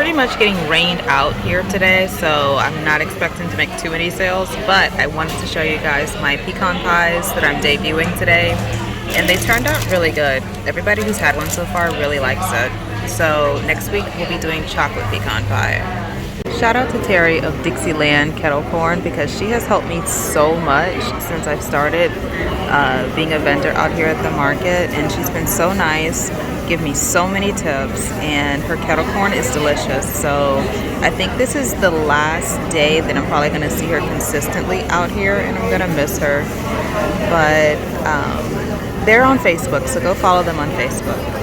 pretty much getting rained out here today, so I'm not expecting to make too many sales, but I wanted to show you guys my pecan pies that I'm debuting today, and they turned out really good. Everybody who's had one so far really likes it. So next week we'll be doing chocolate pecan pie. Shout out to Terry of Dixieland Kettle Corn because she has helped me so much since I've started being a vendor out here at the market, and she's been so nice, give me so many tips, and her kettle corn is delicious. So I think this is the last day that I'm probably going to see her consistently out here, and I'm going to miss her. But they're on Facebook, so go follow them on Facebook.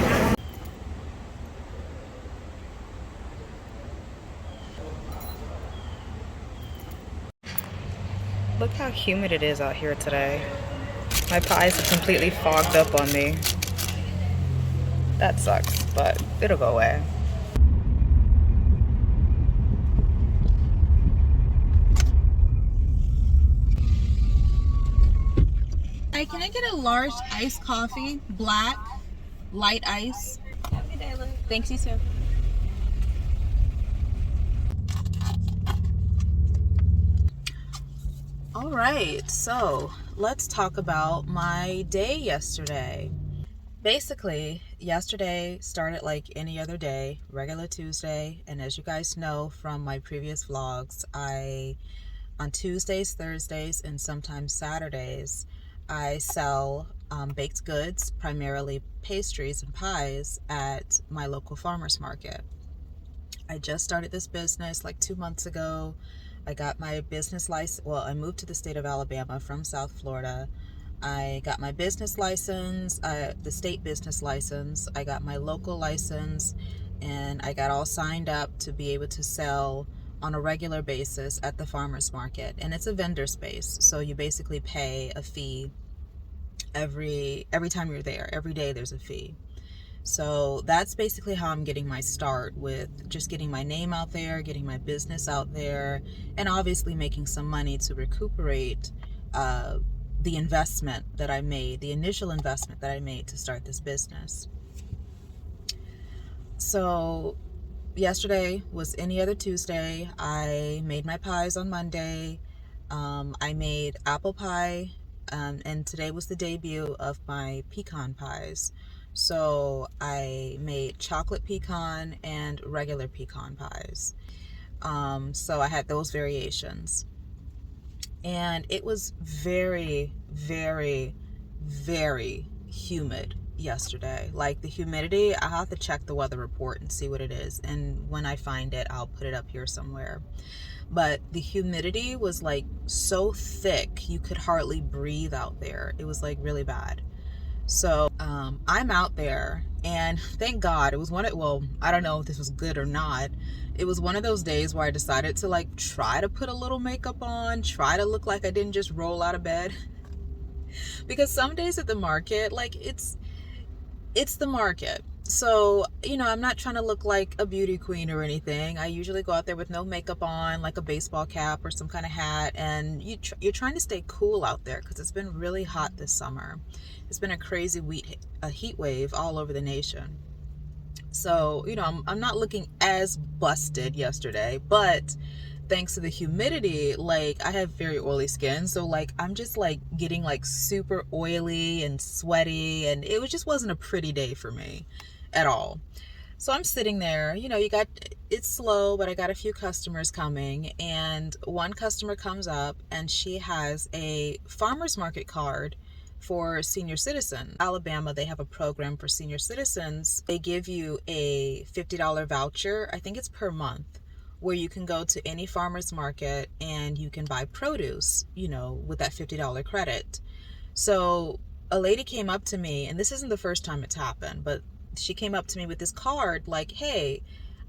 Look how humid it is out here today. My pies have completely fogged up on me. That sucks, but it'll go away. Hey, can I get a large iced coffee, black, light ice? Have a good day, Lou. Thanks, you too. All right, so let's talk about my day yesterday. Basically, yesterday started like any other day, regular Tuesday, and as you guys know from my previous vlogs, on Tuesdays, Thursdays, and sometimes Saturdays, I sell baked goods, primarily pastries and pies, at my local farmers market. I just started this business like 2 months ago. I got my business license. Well, I moved to the state of Alabama from South Florida. I got my business license, the state business license. I got my local license, and I got all signed up to be able to sell on a regular basis at the farmers market. And it's a vendor space, so you basically pay a fee every time you're there. Every day there's a fee. So that's basically how I'm getting my start, with just getting my name out there, getting my business out there, and obviously making some money to recuperate the investment that I made, the initial investment that I made to start this business. So yesterday was any other Tuesday. I made my pies on Monday. I made apple pie, and today was the debut of my pecan pies. So I made chocolate pecan and regular pecan pies. So I had those variations. And it was very, very, very humid yesterday. Like the humidity, I have to check the weather report and see what it is. And when I find it, I'll put it up here somewhere. But the humidity was like so thick, you could hardly breathe out there. It was like really bad. So I'm out there, and thank God it was well, I don't know if this was good or not. It was one of those days where I decided to like try to put a little makeup on, try to look like I didn't just roll out of bed. Because some days at the market, like it's the market. So, I'm not trying to look like a beauty queen or anything. I usually go out there with no makeup on, like a baseball cap or some kind of hat. And you're trying to stay cool out there because it's been really hot this summer. It's been a crazy heat wave all over the nation. So, I'm not looking as busted yesterday, but thanks to the humidity, like I have very oily skin, so like I'm just like getting like super oily and sweaty, and it just wasn't a pretty day for me at all. So I'm sitting there, it's slow, but I got a few customers coming, and one customer comes up and she has a farmer's market card for senior citizens. Alabama, they have a program for senior citizens. They give you a $50 voucher, I think it's per month, where you can go to any farmer's market and you can buy produce, with that $50 credit. So a lady came up to me, and this isn't the first time it's happened, but she came up to me with this card like, hey,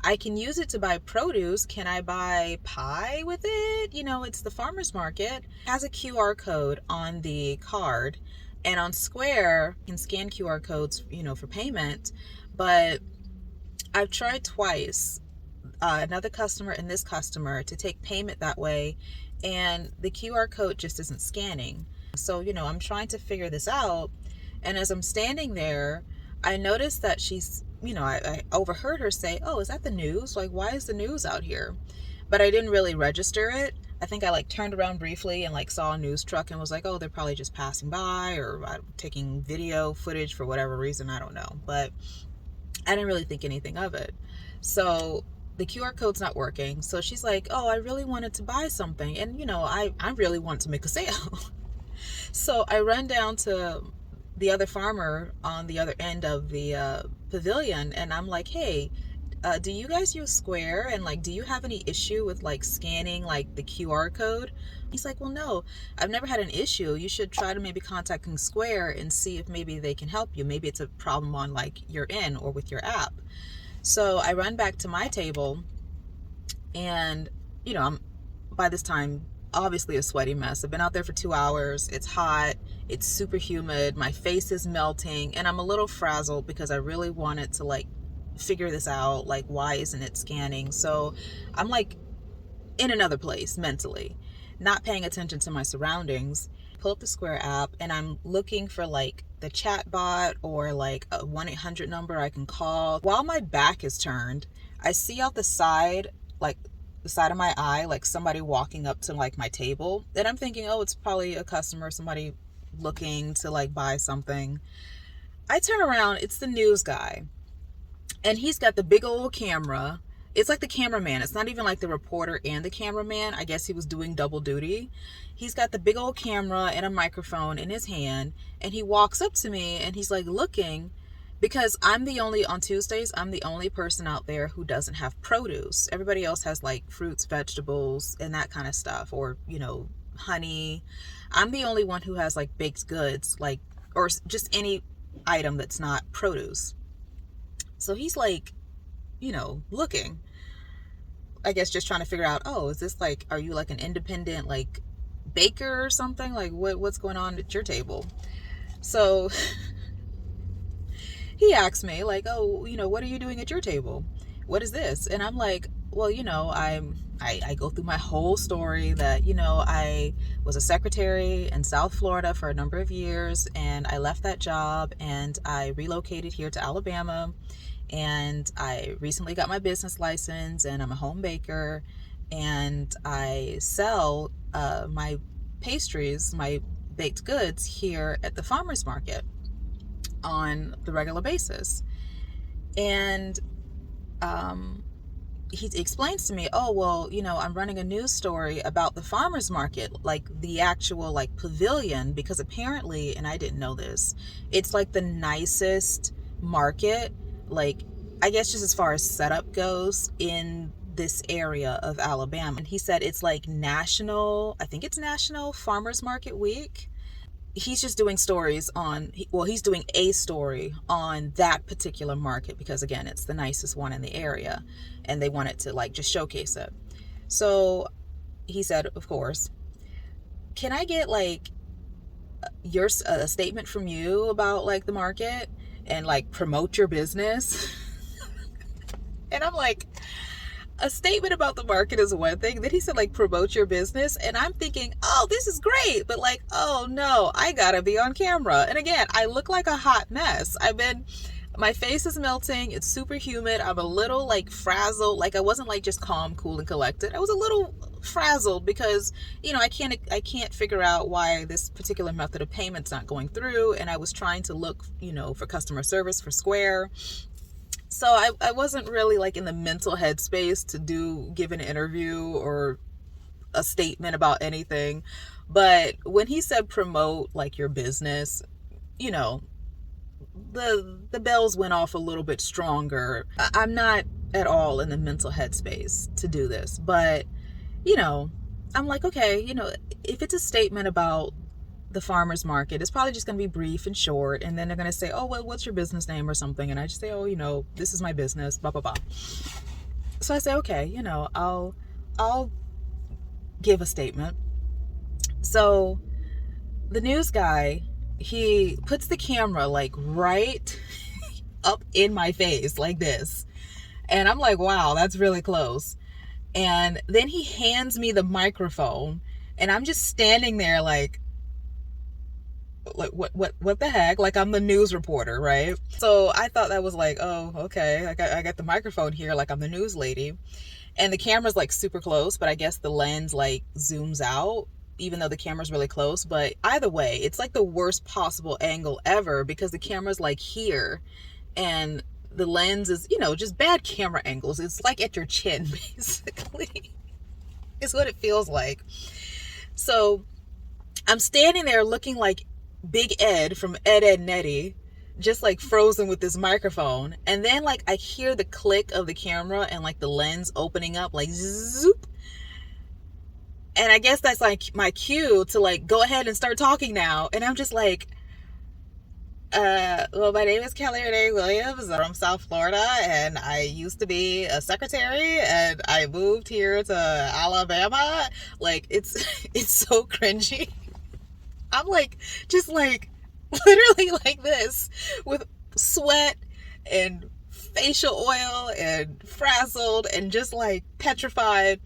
I can use it to buy produce. Can I buy pie with it? It's the farmer's market. It has a QR code on the card, and on Square, you can scan QR codes, for payment. But I've tried twice, another customer and this customer, to take payment that way, and the QR code just isn't scanning. So, I'm trying to figure this out. And as I'm standing there, I noticed that she's I overheard her say, "Oh, is that the news? Like, why is the news out here?" But I didn't really register it. I think I like turned around briefly and like saw a news truck and was like, "Oh, they're probably just passing by or taking video footage for whatever reason. I don't know." But I didn't really think anything of it. So the QR code's not working. So she's like, "Oh, I really wanted to buy something." And, I really want to make a sale. So I run down to the other farmer on the other end of the pavilion, and I'm like, "Hey, do you guys use Square? And like, do you have any issue with like scanning like the QR code?" He's like, "Well, no, I've never had an issue. You should try to maybe contacting Square and see if maybe they can help you. Maybe it's a problem on like your end or with your app." So I run back to my table, and I'm by this time obviously a sweaty mess. I've been out there for 2 hours. It's hot. It's super humid. My face is melting, and I'm a little frazzled because I really wanted to like figure this out. Like, why isn't it scanning? So I'm like in another place mentally, not paying attention to my surroundings. Pull up the Square app, and I'm looking for like the chat bot or like a 1-800 number I can call. While my back is turned, I see out the side, like the side of my eye, like somebody walking up to like my table. And I'm thinking, oh, it's probably a customer, somebody looking to like buy something. I turn around, it's the news guy. And he's got the big old camera. It's like the cameraman. It's not even like the reporter and the cameraman. I guess he was doing double duty. He's got the big old camera and a microphone in his hand. And he walks up to me and he's like looking, because on Tuesdays, I'm the only person out there who doesn't have produce. Everybody else has like fruits, vegetables, and that kind of stuff, or, honey. I'm the only one who has like baked goods, like, or just any item that's not produce. So he's like, looking, I guess, just trying to figure out, oh, is this like, are you like an independent like baker or something? Like what's going on at your table? So he asked me like, "Oh, what are you doing at your table? What is this?" And I'm like, "Well, I go through my whole story that, I was a secretary in South Florida for a number of years, and I left that job and I relocated here to Alabama, and I recently got my business license, and I'm a home baker, and I sell my pastries, my baked goods here at the farmer's market on the regular basis." And he explains to me, "Oh, well, I'm running a news story about the farmer's market, like the actual like pavilion, because apparently, and I didn't know this, it's like the nicest market, like, I guess just as far as setup goes, in this area of Alabama." And he said it's like I think it's National Farmers Market Week. He's just doing stories he's doing a story on that particular market because, again, it's the nicest one in the area and they wanted to like just showcase it. So he said, of course, "Can I get like a statement from you about like the market and like promote your business?" And I'm like, a statement about the market is one thing. Then he said like promote your business, and I'm thinking, oh, this is great, but like, oh no, I gotta be on camera. And again, I look like a hot mess. My face is melting, it's super humid, I'm a little like frazzled. Like, I wasn't like just calm, cool, and collected. I was a little frazzled because I can't figure out why this particular method of payment's not going through, and I was trying to look for customer service for Square. So I wasn't really like in the mental headspace to give an interview or a statement about anything. But when he said promote like your business, the bells went off a little bit stronger. I'm not at all in the mental headspace to do this, but I'm like, okay, if it's a statement about the farmer's market, it's probably just going to be brief and short, and then they're going to say, "Oh, well, what's your business name?" or something, and I just say, "Oh, this is my business, blah blah blah." So I say, okay, I'll give a statement. So the news guy, he puts the camera like right up in my face like this, and I'm like, wow, that's really close. And then he hands me the microphone, and I'm just standing there like, what the heck? Like, I'm the news reporter, right? So I thought that was like, oh, okay, I got the microphone here, like I'm the news lady. And the camera's like super close, but I guess the lens like zooms out, even though the camera's really close. But either way, it's like the worst possible angle ever, because the camera's like here and the lens is, just bad camera angles. It's like at your chin, basically. It's what it feels like. So I'm standing there looking like Big Ed from Ed, Edd n Eddy, just like frozen with this microphone. And then like I hear the click of the camera and like the lens opening up, like zoop. And I guess that's like my cue to like go ahead and start talking now. And I'm just like, well, my name is Kelly Renee Williams. I'm from South Florida, and I used to be a secretary, and I moved here to Alabama. Like, it's so cringy. I'm like, just like, literally like this, with sweat and facial oil and frazzled and just like petrified.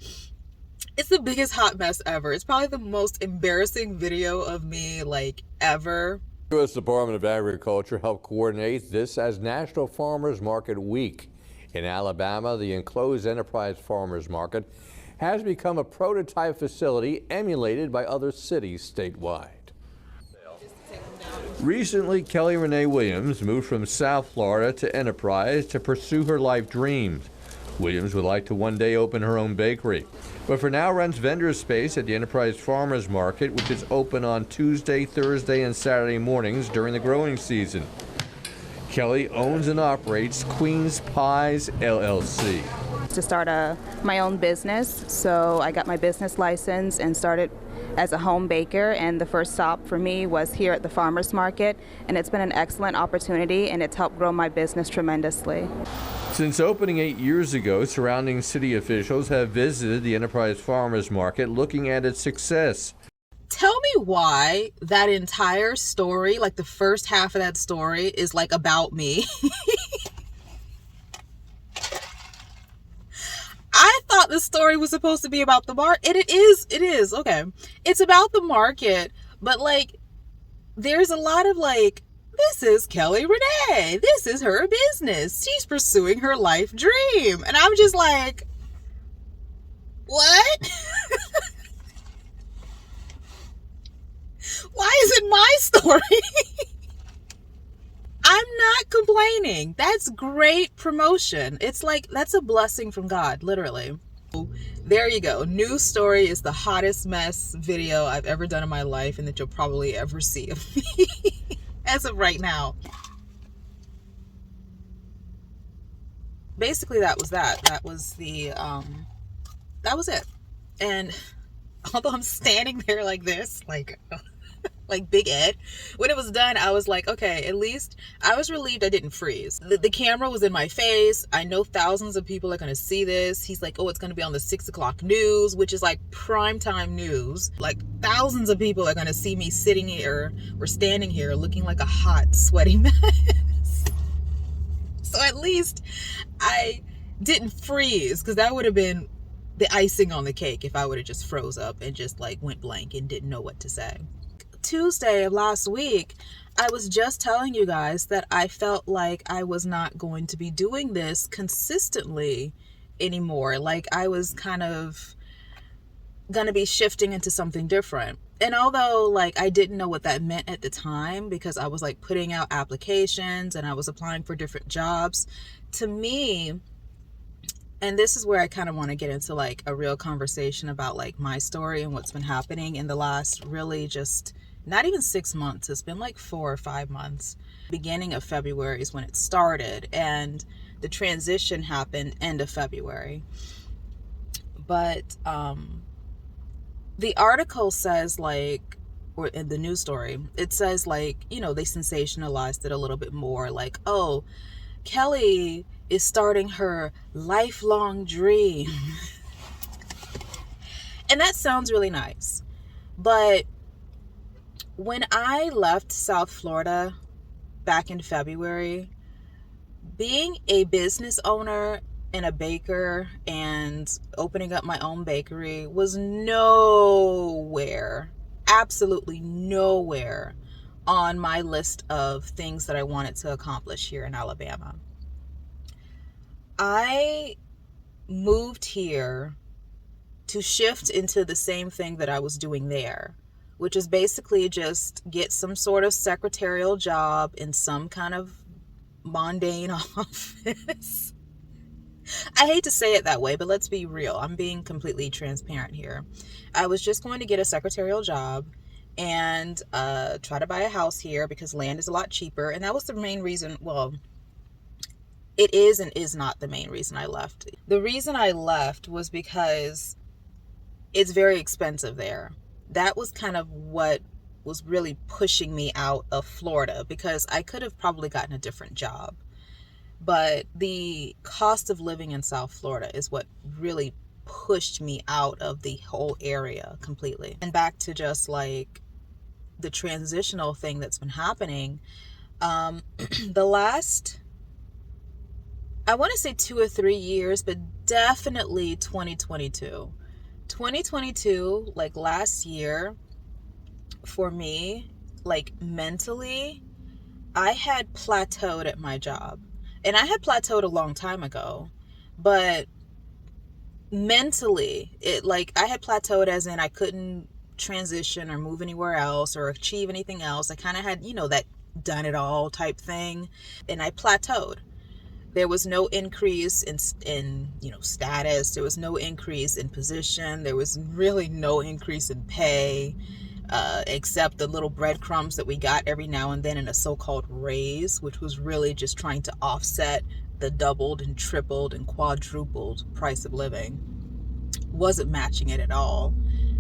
It's the biggest hot mess ever. It's probably the most embarrassing video of me like ever. The U.S. Department of Agriculture helped coordinate this as National Farmers Market Week. In Alabama, the enclosed enterprise farmers market has become a prototype facility emulated by other cities statewide. Recently, Kelly Renee Williams moved from South Florida to Enterprise to pursue her life dreams. Williams would like to one day open her own bakery, but for now rents vendor space at the Enterprise Farmers Market, which is open on Tuesday, Thursday, and Saturday mornings during the growing season. Kelly owns and operates Queen's Pies, LLC. To start my own business, so I got my business license and started as a home baker, and the first stop for me was here at the farmers market, and it's been an excellent opportunity, and it's helped grow my business tremendously. Since opening 8 years ago, surrounding city officials have visited the Enterprise Farmers Market looking at its success. Tell me why that entire story, like the first half of that story, is like about me. I thought the story was supposed to be about the market. It is, okay. It's about the market, but like, there's a lot of like, this is Kelly Renee. This is her business. She's pursuing her life dream. And I'm just like, what? Why is it my story? I'm not complaining. That's great promotion. It's like, that's a blessing from God, literally. There you go. News story is the hottest mess video I've ever done in my life and that you'll probably ever see of me as of right now. Basically, that was that. That was the, that was it. And although I'm standing there like this, like Big Ed, when it was done, I was like, okay, at least I was relieved I didn't freeze. The camera was in my face. I know thousands of people are going to see this. He's like, oh, it's going to be on the 6 o'clock news, which is like primetime news. Like thousands of people are going to see me sitting here or standing here looking like a hot, sweaty mess. So at least I didn't freeze, because that would have been the icing on the cake if I would have just froze up and just like went blank and didn't know what to say. Tuesday of last week, I was just telling you guys that I felt like I was not going to be doing this consistently anymore. Like I was kind of going to be shifting into something different. And although like I didn't know what that meant at the time, because I was like putting out applications and I was applying for different jobs, to me, and this is where I kind of want to get into like a real conversation about like my story and what's been happening in the last really just not even 6 months. It's been like 4 or 5 months. Beginning of February is when it started, and the transition happened end of February. But the article says like, or in the news story, it says like, you know, they sensationalized it a little bit more, like, oh, Kelly is starting her lifelong dream. And that sounds really nice. But when I left South Florida back in February, being a business owner and a baker and opening up my own bakery was nowhere, absolutely nowhere on my list of things that I wanted to accomplish here in Alabama. I moved here to shift into the same thing that I was doing there, which is basically just get some sort of secretarial job in some kind of mundane office. I hate to say it that way, but let's be real. I'm being completely transparent here. I was just going to get a secretarial job and try to buy a house here because land is a lot cheaper. And that was the main reason. Well, it is and is not the main reason I left. The reason I left was because it's very expensive there. That was kind of what was really pushing me out of Florida, because I could have probably gotten a different job. But the cost of living in South Florida is what really pushed me out of the whole area completely. And back to just like the transitional thing that's been happening. The last, I want to say 2 or 3 years, but definitely 2022. 2022, like last year, for me, like mentally, I had plateaued at my job. And I had plateaued a long time ago, but mentally, it like I had plateaued as in I couldn't transition or move anywhere else or achieve anything else. I kind of had, that done it all type thing, and I plateaued. There was no increase in status. There was no increase in position. There was really no increase in pay. Except the little breadcrumbs that we got every now and then in a so-called raise, which was really just trying to offset the doubled and tripled and quadrupled price of living. Wasn't matching it at all.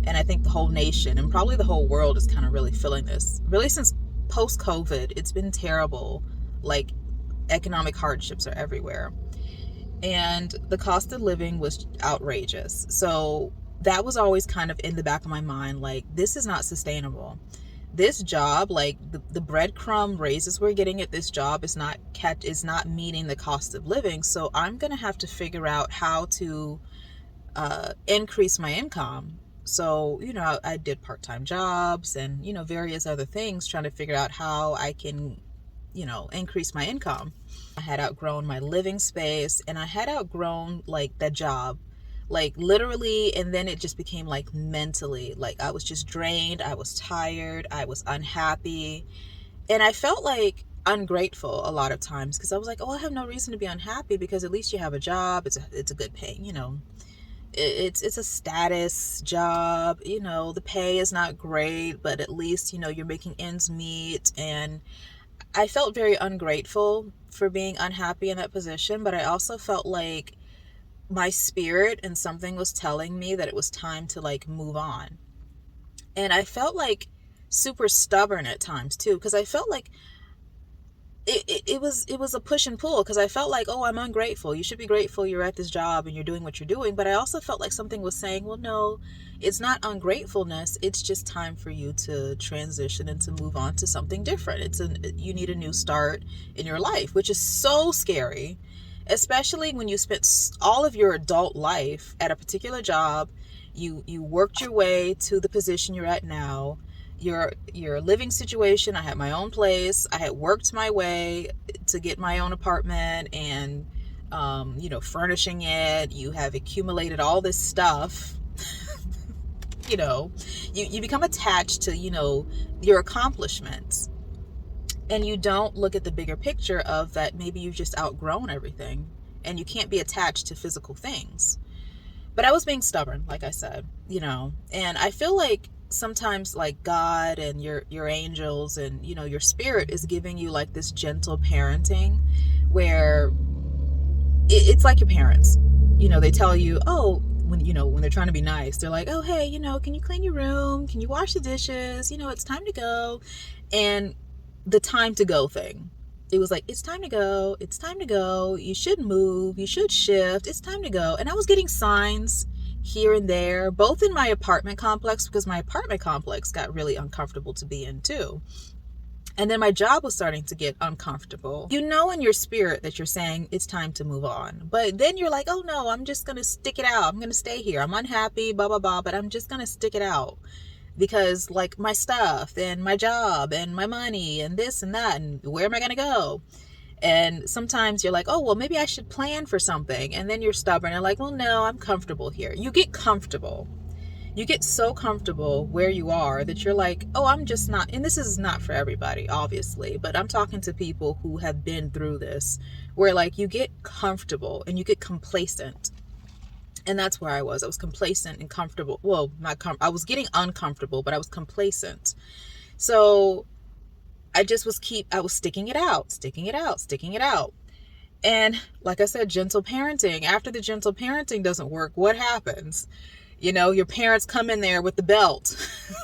And I think the whole nation and probably the whole world is kind of really feeling this. Really, since post-COVID, it's been terrible. Like, economic hardships are everywhere. And the cost of living was outrageous. So that was always kind of in the back of my mind, like, this is not sustainable. This job, like the breadcrumb raises we're getting at this job is not meeting the cost of living. So I'm gonna have to figure out how to increase my income. So I did part-time jobs and various other things, trying to figure out how I can increase my income. I had outgrown my living space, and I had outgrown like that job. Like literally, and then it just became like mentally, like I was just drained, I was tired, I was unhappy, and I felt like ungrateful a lot of times, because I was like, oh, I have no reason to be unhappy, because at least you have a job, it's a good pay, it's a status job, the pay is not great, but at least you're making ends meet. And I felt very ungrateful for being unhappy in that position, but I also felt like my spirit and something was telling me that it was time to like move on. And I felt like super stubborn at times too, because I felt like it was a push and pull, because I felt like, oh, I'm ungrateful. You should be grateful you're at this job and you're doing what you're doing. But I also felt like something was saying, well, no, it's not ungratefulness. It's just time for you to transition and to move on to something different. You need a new start in your life, which is so scary, especially when you spent all of your adult life at a particular job. You worked your way to the position you're at now. Your living situation, I had my own place. I had worked my way to get my own apartment and furnishing it. You have accumulated all this stuff. You become attached to your accomplishments, and you don't look at the bigger picture of that maybe you've just outgrown everything and you can't be attached to physical things. But I was being stubborn, like I said, and I feel like sometimes like God and your angels and your spirit is giving you like this gentle parenting, where it's like your parents. They tell you, oh, when they're trying to be nice, they're like, oh, hey, can you clean your room, can you wash the dishes, it's time to go. And the time to go thing, it was like, it's time to go, you should move, you should shift, it's time to go. And I was getting signs here and there, both in my apartment complex, because my apartment complex got really uncomfortable to be in too. And then my job was starting to get uncomfortable. In your spirit that you're saying it's time to move on. But then you're like, oh no, I'm just going to stick it out. I'm going to stay here. I'm unhappy, blah, blah, blah, but I'm just going to stick it out. because like my stuff and my job and my money and this and that, and where am I going to go? And sometimes you're like, oh, well, maybe I should plan for something. And then you're stubborn and like, well, no, I'm comfortable here. You get comfortable. You get so comfortable where you are that you're like, oh, I'm just not, and this is not for everybody, obviously, but I'm talking to people who have been through this, where like you get comfortable and you get complacent. And that's where I was. I was complacent and comfortable. Well, I was getting uncomfortable, but I was complacent. So I was sticking it out, sticking it out, sticking it out. And like I said, gentle parenting. After the gentle parenting doesn't work, what happens? You know, your parents come in there with the belt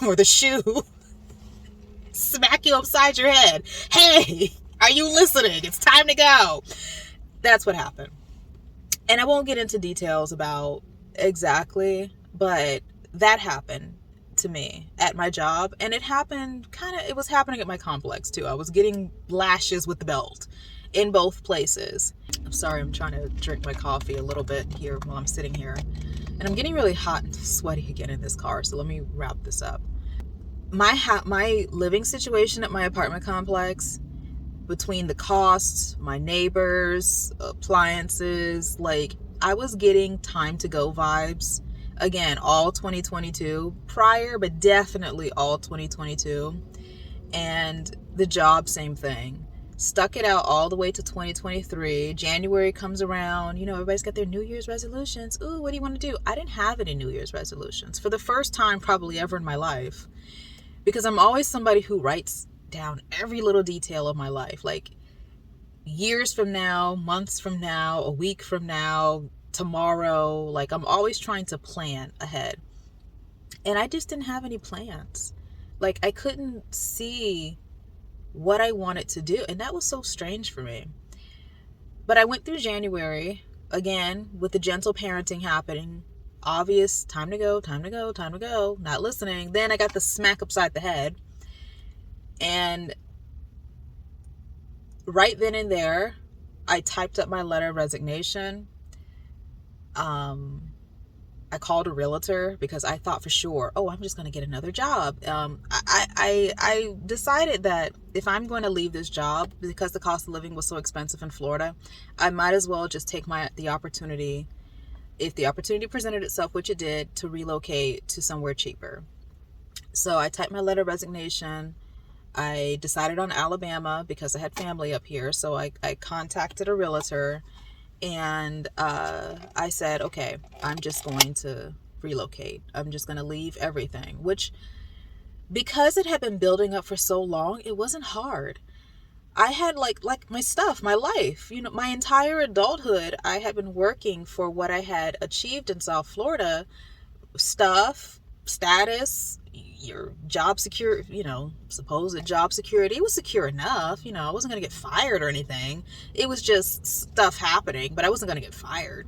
or the shoe, smack you upside your head. Hey, are you listening? It's time to go. That's what happened. And I won't get into details about exactly, but that happened to me at my job. And it was happening at my complex too. I was getting lashes with the belt in both places. I'm sorry, I'm trying to drink my coffee a little bit here while I'm sitting here. And I'm getting really hot and sweaty again in this car, so let me wrap this up. My living situation at my apartment complex, between the costs, my neighbors, appliances, like I was getting time to go vibes. Again, all 2022, prior, but definitely all 2022. And the job, same thing. Stuck it out all the way to 2023. January comes around, everybody's got their New Year's resolutions. Ooh, what do you want to do? I didn't have any New Year's resolutions for the first time probably ever in my life, because I'm always somebody who writes down every little detail of my life, like years from now, months from now, a week from now, tomorrow. Like I'm always trying to plan ahead. And I just didn't have any plans. Like I couldn't see what I wanted to do. And that was so strange for me. But I went through January, again, with the gentle parenting happening. Obvious, time to go, time to go, time to go, not listening. Then I got the smack upside the head. And right then and there, I typed up my letter of resignation. I called a realtor because I thought for sure, oh, I'm just going to get another job. I decided that if I'm going to leave this job, because the cost of living was so expensive in Florida, I might as well just take the opportunity, if the opportunity presented itself, which it did, to relocate to somewhere cheaper. So I typed my letter of resignation. I decided on Alabama because I had family up here. So I contacted a realtor. And I said, okay, I'm just going to relocate. I'm just going to leave everything, which, because it had been building up for so long, it wasn't hard. I had like my stuff, my life, my entire adulthood. I had been working for what I had achieved in South Florida, stuff, status, your job secure, supposed job security. It was secure enough. I wasn't going to get fired or anything. It was just stuff happening, but I wasn't going to get fired.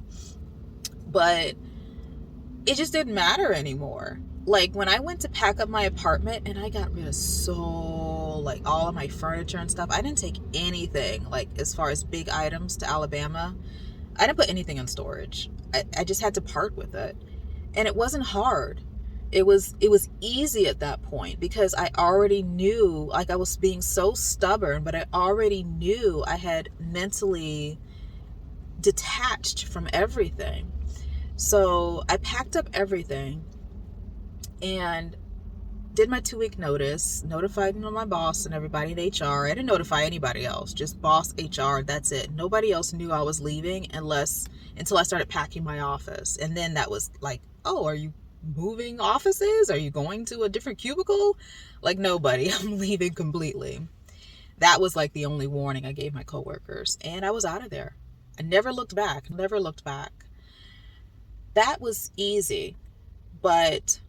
But it just didn't matter anymore. Like when I went to pack up my apartment and I got rid of all of my furniture and stuff, I didn't take anything like as far as big items to Alabama. I didn't put anything in storage. I just had to part with it. And it wasn't hard. It was easy at that point because I already knew, like I was being so stubborn, but I already knew I had mentally detached from everything. So I packed up everything and did my 2-week notice, notified my boss and everybody in HR. I didn't notify anybody else, just boss, HR, that's it. Nobody else knew I was leaving until I started packing my office. And then that was like, oh, are you moving offices? Are you going to a different cubicle? Like nobody. I'm leaving completely. That was like the only warning I gave my coworkers, and I was out of there. I never looked back. That was easy. But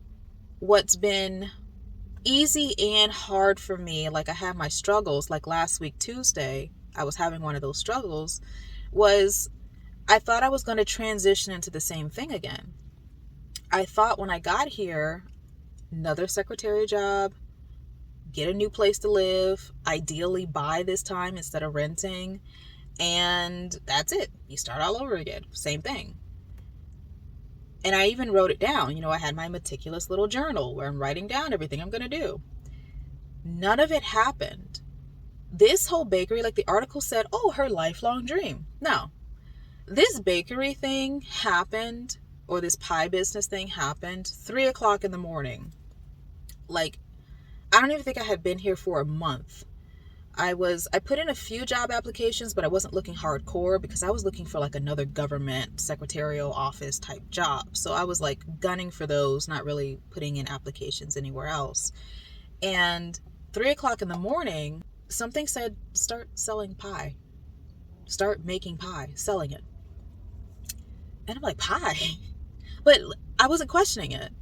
what's been easy and hard for me, like I had my struggles, like last week Tuesday I was having one of those struggles, was I thought I was going to transition into the same thing again. I thought when I got here, another secretary job, get a new place to live, ideally buy this time instead of renting, and that's it. You start all over again. Same thing. And I even wrote it down. I had my meticulous little journal where I'm writing down everything I'm going to do. None of it happened. This whole bakery, like the article said, oh, her lifelong dream. No, this bakery thing happened, or this pie business thing happened 3:00 in the morning. Like, I don't even think I had been here for a month. I put in a few job applications, but I wasn't looking hardcore because I was looking for like another government secretarial office type job. So I was like gunning for those, not really putting in applications anywhere else. And 3:00 in the morning, something said, start selling pie. Start making pie, selling it. And I'm like, pie? But I wasn't questioning it.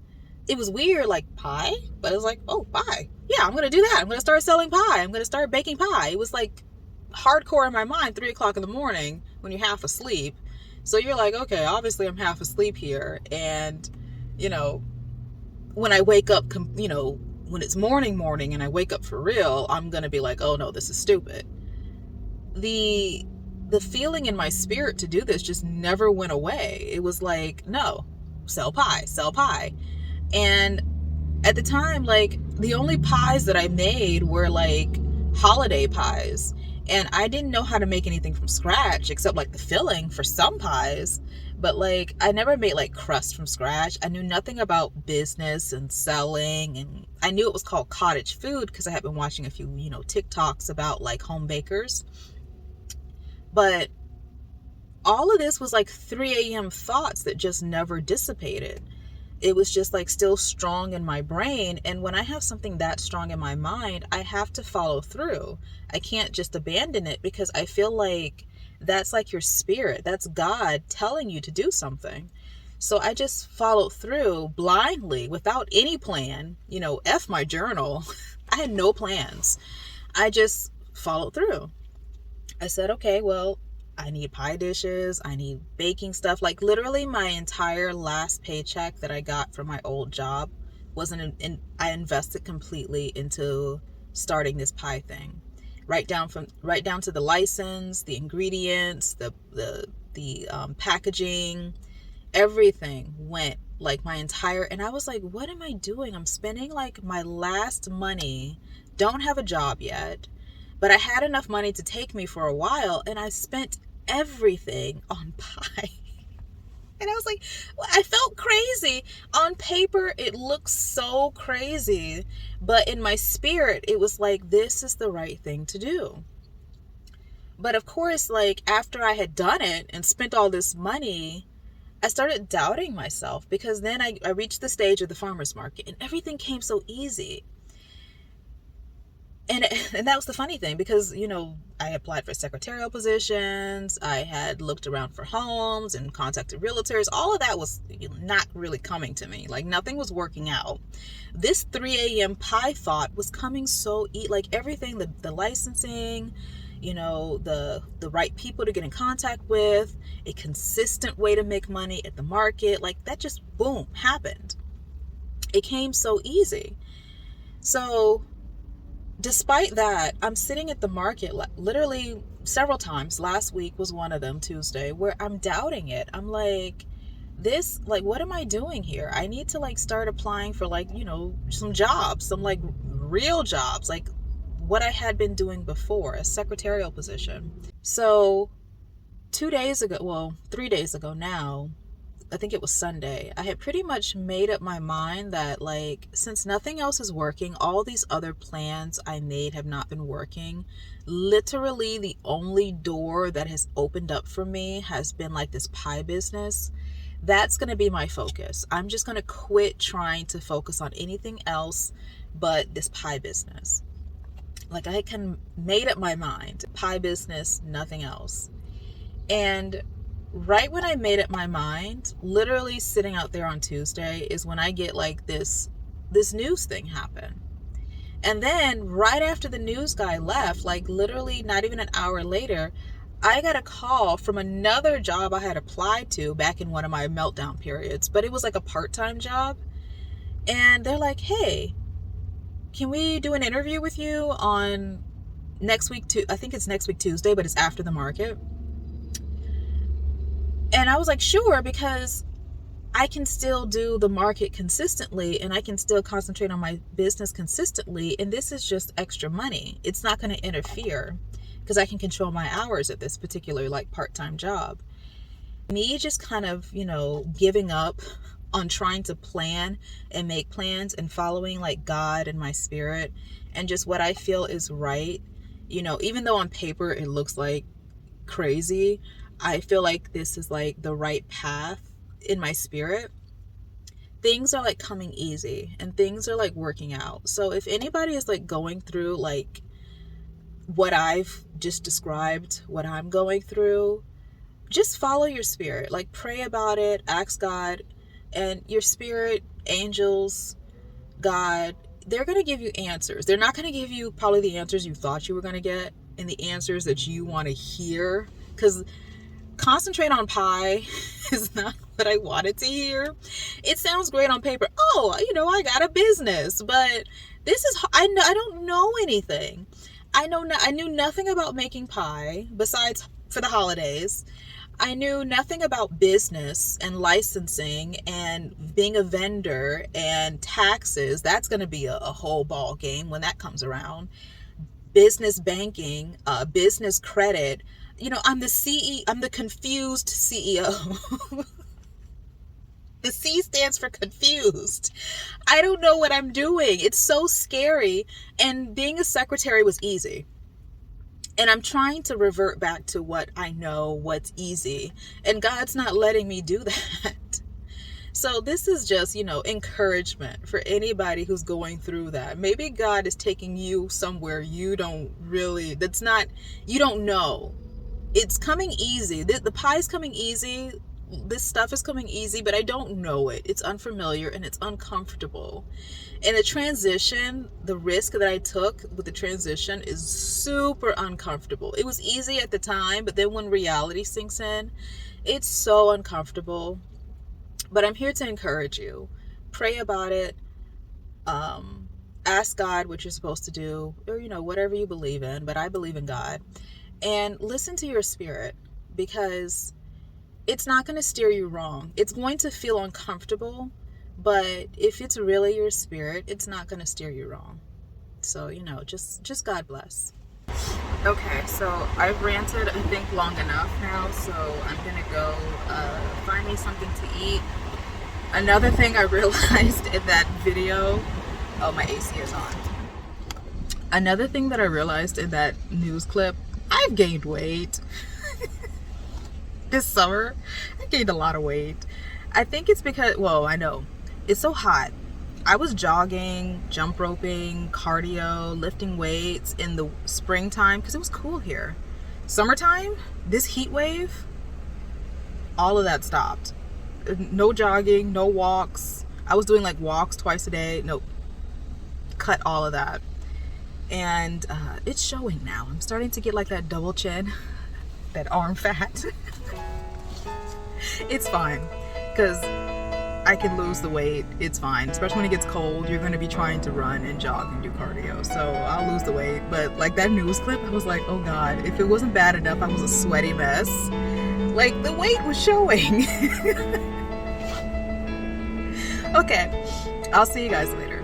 It was weird, like pie, but it was like, oh, pie. Yeah, I'm going to do that. I'm going to start selling pie. I'm going to start baking pie. It was like hardcore in my mind, 3:00 in the morning when you're half asleep. So you're like, okay, obviously I'm half asleep here. And, when I wake up, when it's morning and I wake up for real, I'm going to be like, oh no, this is stupid. The feeling in my spirit to do this just never went away. It was like, no, sell pie. And at the time, like, the only pies that I made were like holiday pies. And I didn't know how to make anything from scratch except like the filling for some pies. But like, I never made like crust from scratch. I knew nothing about business and selling. And I knew it was called cottage food because I had been watching a few, TikToks about like home bakers. But all of this was like 3 a.m. thoughts that just never dissipated. It was just like still strong in my brain. And when I have something that strong in my mind, I have to follow through. I can't just abandon it because I feel like that's like your spirit. That's God telling you to do something. So I just followed through blindly without any plan. F my journal. I had no plans. I just followed through. I said, okay, well, I need pie dishes. I need baking stuff. Like literally my entire last paycheck that I got from my old job I invested completely into starting this pie thing. Right down to the license, the ingredients, the packaging, everything went like my entire, and I was like, what am I doing? I'm spending like my last money, don't have a job yet, but I had enough money to take me for a while, and I spent everything on pie. And I was like, I felt crazy. On paper, it looks so crazy. But in my spirit, it was like, this is the right thing to do. But of course, like after I had done it and spent all this money, I started doubting myself because then I reached the stage of the farmer's market and everything came so easy. And that was the funny thing because, I applied for secretarial positions. I had looked around for homes and contacted realtors. All of that was not really coming to me. Like nothing was working out. This 3 a.m. pie thought was coming so like everything, the licensing, the right people to get in contact with, a consistent way to make money at the market. Like that just boom happened. It came so easy. So despite that, I'm sitting at the market literally several times. Last week was one of them, Tuesday, where I'm doubting it. I'm like, what am I doing here? I need to like start applying for like, some jobs, some like real jobs, like what I had been doing before, a secretarial position. So 3 days ago now, I think it was Sunday, I had pretty much made up my mind that like, since nothing else is working, all these other plans I made have not been working. Literally the only door that has opened up for me has been like this pie business. That's going to be my focus. I'm just going to quit trying to focus on anything else but this pie business. Like I had made up my mind, pie business, nothing else. And right when I made up my mind, literally sitting out there on Tuesday is when I get like this news thing happen. And then right after the news guy left, like literally not even an hour later, I got a call from another job I had applied to back in one of my meltdown periods, but it was like a part-time job. And they're like, hey, can we do an interview with you on next week? I think it's next week Tuesday, but it's after the market. And I was like, sure, because I can still do the market consistently, and I can still concentrate on my business consistently. And this is just extra money. It's not going to interfere because I can control my hours at this particular like part-time job. Me just kind of, giving up on trying to plan and make plans and following like God and my spirit and just what I feel is right. Even though on paper it looks like crazy, I feel like this is like the right path in my spirit. Things are like coming easy and things are like working out. So if anybody is like going through like what I've just described, what I'm going through, just follow your spirit. Like pray about it, ask God, and your spirit, angels, God, they're going to give you answers. They're not going to give you probably the answers you thought you were going to get and the answers that you want to hear, because concentrate on pie is not what I wanted to hear. It sounds great on paper. Oh, I got a business, but this is, I don't know anything. I knew nothing about making pie besides for the holidays. I knew nothing about business and licensing and being a vendor and taxes. That's going to be a whole ball game when that comes around. Business banking, business credit. I'm the CEO. I'm the confused CEO. The C stands for confused. I don't know what I'm doing. It's so scary. And being a secretary was easy. And I'm trying to revert back to what I know, what's easy. And God's not letting me do that. So this is just, encouragement for anybody who's going through that. Maybe God is taking you somewhere you don't know. It's coming easy. The pie's coming easy. This stuff is coming easy, but I don't know it. It's unfamiliar and it's uncomfortable. And the transition, the risk that I took with the transition is super uncomfortable. It was easy at the time, but then when reality sinks in, it's so uncomfortable. But I'm here to encourage you. Pray about it. Ask God what you're supposed to do, or, whatever you believe in, but I believe in God. And listen to your spirit, because it's not going to steer you wrong. It's going to feel uncomfortable, but if it's really your spirit, it's not going to steer you wrong. So, just God bless. Okay, so I've ranted, I think, long enough now, so I'm going to go find me something to eat. Another thing I realized in that video, oh, my AC is on. Another thing that I realized in that news clip, I've gained weight. This summer, I gained a lot of weight. I think it's because, I know, it's so hot. I was jogging, jump roping, cardio, lifting weights in the springtime because it was cool here. Summertime, this heat wave, all of that stopped. No jogging, no walks. I was doing like walks twice a day. Nope. Cut all of that. And it's showing now. I'm starting to get like that double chin, that arm fat. It's fine because I can lose the weight. It's fine, especially when it gets cold. You're going to be trying to run and jog and do cardio, so I'll lose the weight. But like that news clip, I was like, oh God, if it wasn't bad enough, I was a sweaty mess. Like the weight was showing. Okay, I'll see you guys later.